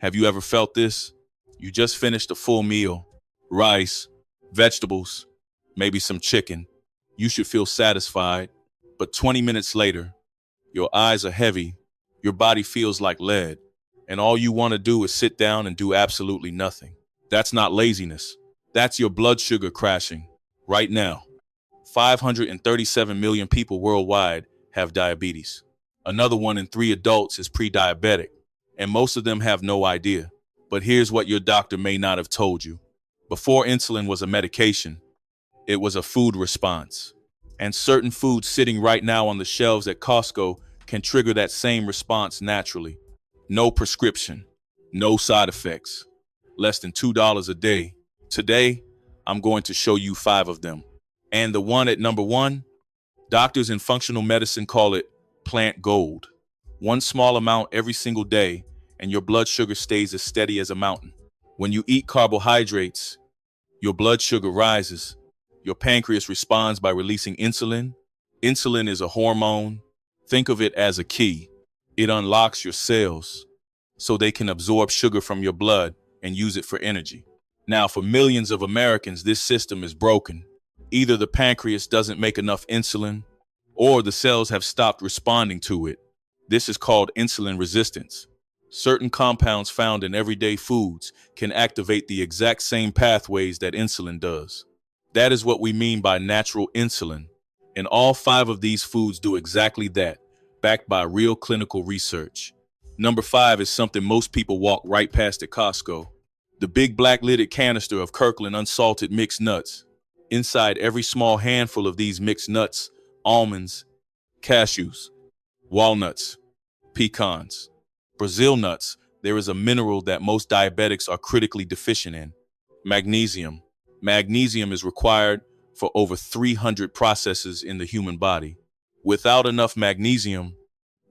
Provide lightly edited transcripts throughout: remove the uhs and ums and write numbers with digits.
Have you ever felt this? You just finished a full meal, rice, vegetables, maybe some chicken. You should feel satisfied, but 20 minutes later, your eyes are heavy, your body feels like lead, and all you want to do is sit down and do absolutely nothing. That's not laziness. That's your blood sugar crashing. Right now, 537 million people worldwide have diabetes. Another 1 in 3 adults is pre-diabetic, and most of them have no idea. But here's what your doctor may not have told you. Before insulin was a medication, it was a food response. And certain foods sitting right now on the shelves at Costco can trigger that same response naturally. No prescription, no side effects, less than $2 a day. Today, I'm going to show you 5 of them. And the one at number 1, doctors in functional medicine call it plant gold. One small amount every single day, and your blood sugar stays as steady as a mountain. When you eat carbohydrates, your blood sugar rises. Your pancreas responds by releasing insulin. Insulin is a hormone. Think of it as a key. It unlocks your cells so they can absorb sugar from your blood and use it for energy. Now, for millions of Americans, this system is broken. Either the pancreas doesn't make enough insulin, or the cells have stopped responding to it. This is called insulin resistance. Certain compounds found in everyday foods can activate the exact same pathways that insulin does. That is what we mean by natural insulin. And all 5 of these foods do exactly that, backed by real clinical research. Number 5 is something most people walk right past at Costco. The big black-lidded canister of Kirkland unsalted mixed nuts. Inside every small handful of these mixed nuts, almonds, cashews, walnuts, pecans, Brazil nuts, there is a mineral that most diabetics are critically deficient in: magnesium. Magnesium is required for over 300 processes in the human body. Without enough magnesium,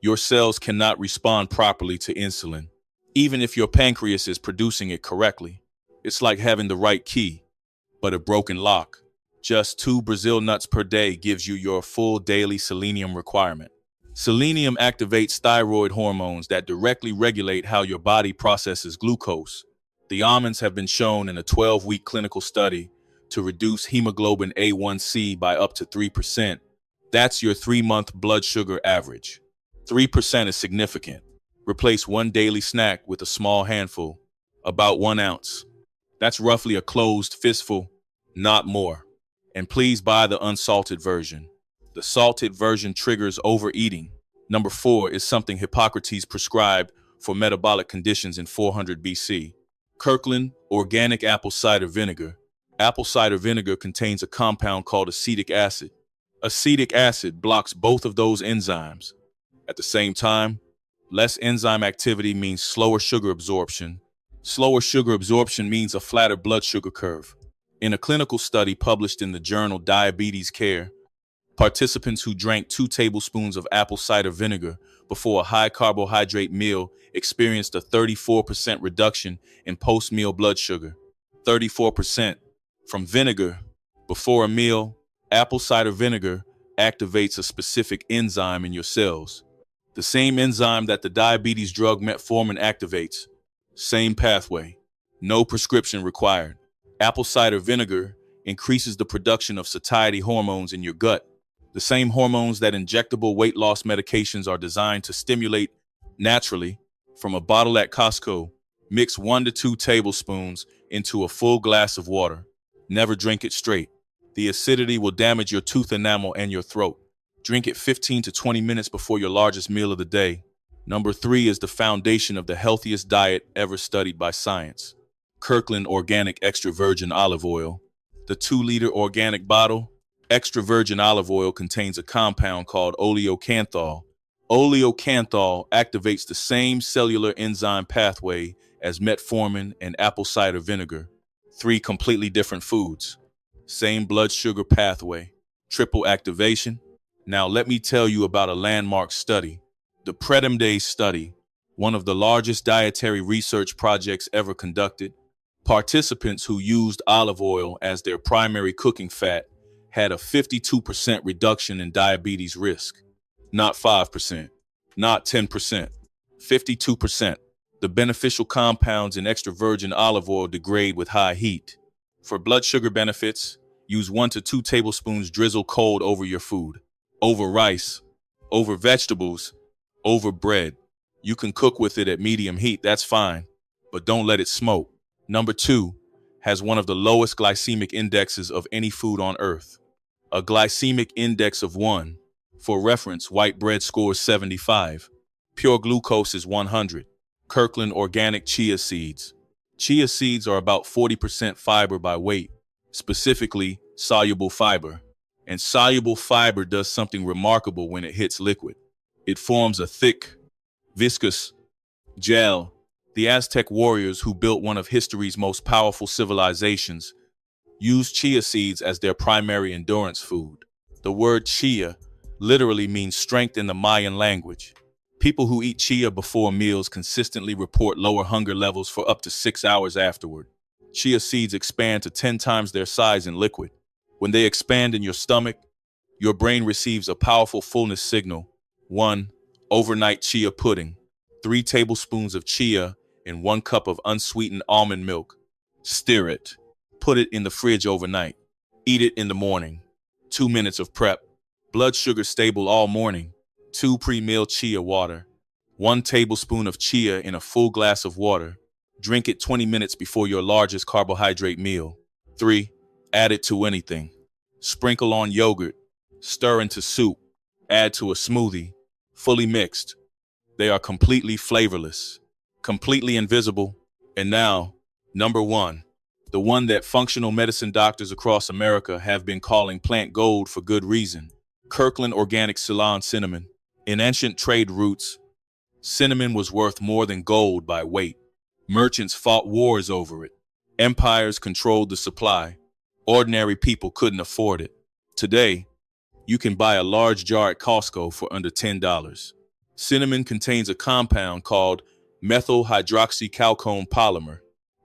your cells cannot respond properly to insulin, even if your pancreas is producing it correctly. It's like having the right key, but a broken lock. Just 2 Brazil nuts per day gives you your full daily selenium requirement. Selenium activates thyroid hormones that directly regulate how your body processes glucose. The almonds have been shown in a 12-week clinical study to reduce hemoglobin A1C by up to 3%. That's your 3-month blood sugar average. 3% is significant. Replace one daily snack with a small handful, about 1 ounce. That's roughly a closed fistful, not more. And please buy the unsalted version. The salted version triggers overeating. Number 4 is something Hippocrates prescribed for metabolic conditions in 400 BC. Kirkland organic apple cider vinegar. Apple cider vinegar contains a compound called acetic acid. Acetic acid blocks both of those enzymes. At the same time, less enzyme activity means slower sugar absorption. Slower sugar absorption means a flatter blood sugar curve. In a clinical study published in the journal Diabetes Care, participants who drank 2 tablespoons of apple cider vinegar before a high-carbohydrate meal experienced a 34% reduction in post-meal blood sugar. 34%. From vinegar. Before a meal, apple cider vinegar activates a specific enzyme in your cells. The same enzyme that the diabetes drug metformin activates. Same pathway. No prescription required. Apple cider vinegar increases the production of satiety hormones in your gut, the same hormones that injectable weight loss medications are designed to stimulate naturally. From a bottle at Costco, mix 1 to 2 tablespoons into a full glass of water. Never drink it straight. The acidity will damage your tooth enamel and your throat. Drink it 15 to 20 minutes before your largest meal of the day. Number 3 is the foundation of the healthiest diet ever studied by science. Kirkland Organic Extra Virgin Olive Oil. The 2-liter organic bottle, extra virgin olive oil, contains a compound called oleocanthal. Oleocanthal activates the same cellular enzyme pathway as metformin and apple cider vinegar. 3 completely different foods. Same blood sugar pathway. Triple activation. Now let me tell you about a landmark study. The PREDIMED study, one of the largest dietary research projects ever conducted. Participants who used olive oil as their primary cooking fat had a 52% reduction in diabetes risk. Not 5%, not 10%, 52%. The beneficial compounds in extra virgin olive oil degrade with high heat. For blood sugar benefits, use 1 to 2 tablespoons drizzle cold over your food, over rice, over vegetables, over bread. You can cook with it at medium heat, that's fine, but don't let it smoke. Number 2, has one of the lowest glycemic indexes of any food on earth. A glycemic index of 1. For reference, white bread scores 75. Pure glucose is 100. Kirkland organic chia seeds. Chia seeds are about 40% fiber by weight, specifically soluble fiber. And soluble fiber does something remarkable when it hits liquid. It forms a thick, viscous gel. The Aztec warriors who built one of history's most powerful civilizations used chia seeds as their primary endurance food. The word chia literally means strength in the Mayan language. People who eat chia before meals consistently report lower hunger levels for up to 6 hours afterward. Chia seeds expand to 10 times their size in liquid. When they expand in your stomach, your brain receives a powerful fullness signal. 1. Overnight chia pudding. 3 tablespoons of chia in 1 cup of unsweetened almond milk. Stir it. Put it in the fridge overnight. Eat it in the morning. 2 minutes of prep. Blood sugar stable all morning. 2 pre-meal chia water. 1 tablespoon of chia in a full glass of water. Drink it 20 minutes before your largest carbohydrate meal. 3. Add it to anything. Sprinkle on yogurt. Stir into soup. Add to a smoothie. Fully mixed. They are completely flavorless, completely invisible. And now, number 1. The one that functional medicine doctors across America have been calling plant gold for good reason. Kirkland organic Ceylon Cinnamon. In ancient trade routes, cinnamon was worth more than gold by weight. Merchants fought wars over it. Empires controlled the supply. Ordinary people couldn't afford it. Today, you can buy a large jar at Costco for under $10. Cinnamon contains a compound called methyl hydroxycalcone polymer.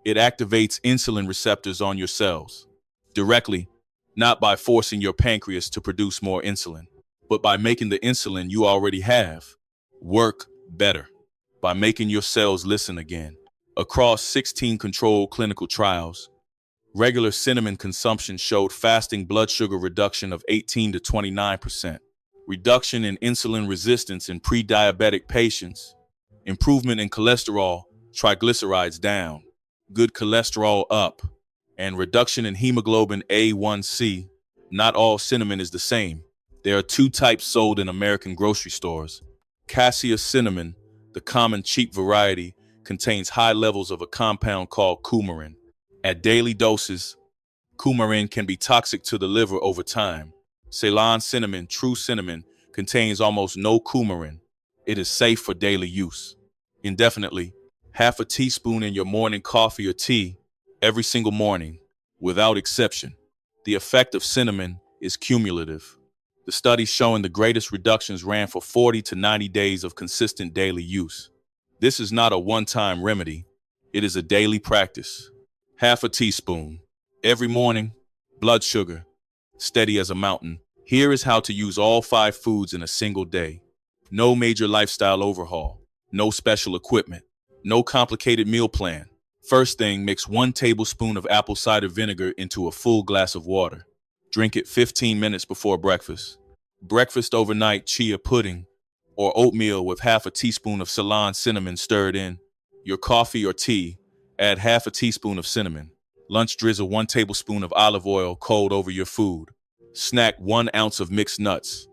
It activates insulin receptors on your cells directly, not by forcing your pancreas to produce more insulin, but by making the insulin you already have work better, by making your cells listen again. Across 16 controlled clinical trials, regular cinnamon consumption showed fasting blood sugar reduction of 18 to 29%, reduction in insulin resistance in pre-diabetic patients, improvement in cholesterol, triglycerides down, good cholesterol up, and reduction in hemoglobin A1C. Not all cinnamon is the same. There are 2 types sold in American grocery stores. Cassia cinnamon, the common cheap variety, contains high levels of a compound called coumarin. At daily doses, coumarin can be toxic to the liver over time. Ceylon cinnamon, true cinnamon, contains almost no coumarin. It is safe for daily use. Indefinitely, half a teaspoon in your morning coffee or tea every single morning, without exception. The effect of cinnamon is cumulative. The studies showing the greatest reductions ran for 40 to 90 days of consistent daily use. This is not a one-time remedy. It is a daily practice. Half a teaspoon every morning. Blood sugar, steady as a mountain. Here is how to use all 5 foods in a single day. No major lifestyle overhaul. No special equipment. No complicated meal plan. First thing, mix 1 tablespoon of apple cider vinegar into a full glass of water. Drink it 15 minutes before breakfast. Breakfast overnight chia pudding or oatmeal with half a teaspoon of Ceylon cinnamon stirred in. Your coffee or tea, add half a teaspoon of cinnamon. Lunch, drizzle 1 tablespoon of olive oil cold over your food. Snack, 1 ounce of mixed nuts.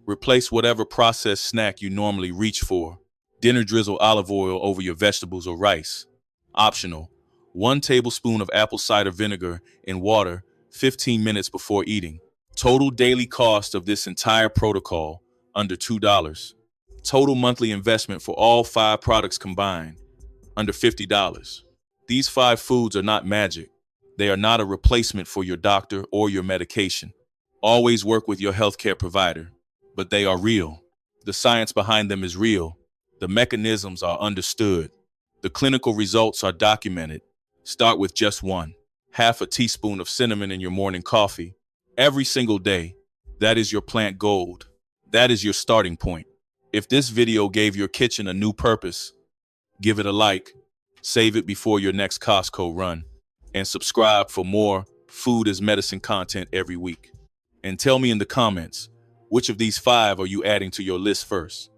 Replace whatever processed snack you normally reach for. Dinner, drizzle olive oil over your vegetables or rice. Optional, 1 tablespoon of apple cider vinegar in water 15 minutes before eating. Total daily cost of this entire protocol, under $2. Total monthly investment for all 5 products combined, under $50. These 5 foods are not magic. They are not a replacement for your doctor or your medication. Always work with your healthcare provider, but they are real. The science behind them is real. The mechanisms are understood. The clinical results are documented. Start with just 1. Half a teaspoon of cinnamon in your morning coffee every single day. That is your plant gold. That is your starting point. If this video gave your kitchen a new purpose, Give it a like, save it before your next Costco run, and subscribe for more food as medicine content every week. And tell me in the comments, which of these 5 are you adding to your list first?